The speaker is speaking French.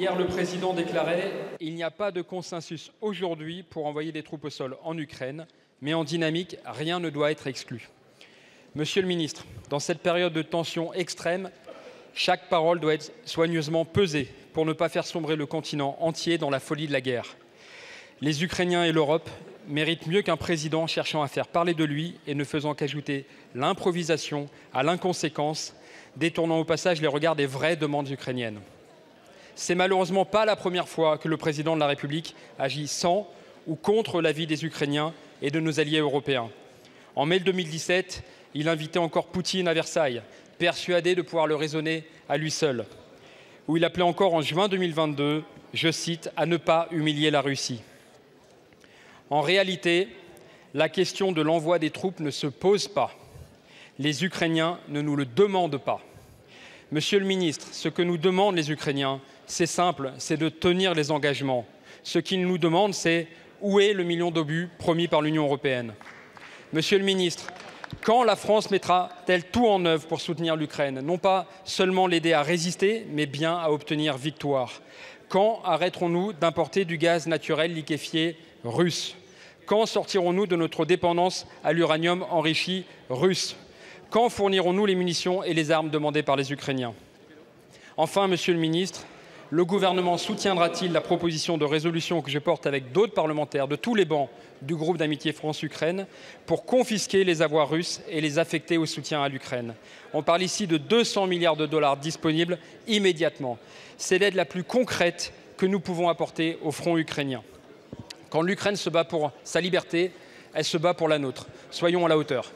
Hier, le président déclarait « Il n'y a pas de consensus aujourd'hui pour envoyer des troupes au sol en Ukraine, mais en dynamique, rien ne doit être exclu ». Monsieur le ministre, dans cette période de tension extrême, chaque parole doit être soigneusement pesée pour ne pas faire sombrer le continent entier dans la folie de la guerre. Les Ukrainiens et l'Europe méritent mieux qu'un président cherchant à faire parler de lui et ne faisant qu'ajouter l'improvisation à l'inconséquence, détournant au passage les regards des vraies demandes ukrainiennes. C'est malheureusement pas la première fois que le président de la République agit sans ou contre l'avis des Ukrainiens et de nos alliés européens. En mai 2017, il invitait encore Poutine à Versailles, persuadé de pouvoir le raisonner à lui seul. Où il appelait encore en juin 2022, je cite, « à ne pas humilier la Russie ». En réalité, la question de l'envoi des troupes ne se pose pas. Les Ukrainiens ne nous le demandent pas. Monsieur le ministre, ce que nous demandent les Ukrainiens, c'est simple, c'est de tenir les engagements. Ce qu'ils nous demandent, c'est où est le million d'obus promis par l'Union européenne. Monsieur le ministre, quand la France mettra-t-elle tout en œuvre pour soutenir l'Ukraine, non pas seulement l'aider à résister, mais bien à obtenir victoire? Quand arrêterons-nous d'importer du gaz naturel liquéfié russe? Quand sortirons-nous de notre dépendance à l'uranium enrichi russe? Quand fournirons-nous les munitions et les armes demandées par les Ukrainiens? Enfin, Monsieur le ministre, le gouvernement soutiendra-t-il la proposition de résolution que je porte avec d'autres parlementaires de tous les bancs du groupe d'amitié France-Ukraine pour confisquer les avoirs russes et les affecter au soutien à l'Ukraine? On parle ici de 200 milliards de dollars disponibles immédiatement. C'est l'aide la plus concrète que nous pouvons apporter au front ukrainien. Quand l'Ukraine se bat pour sa liberté, elle se bat pour la nôtre. Soyons à la hauteur.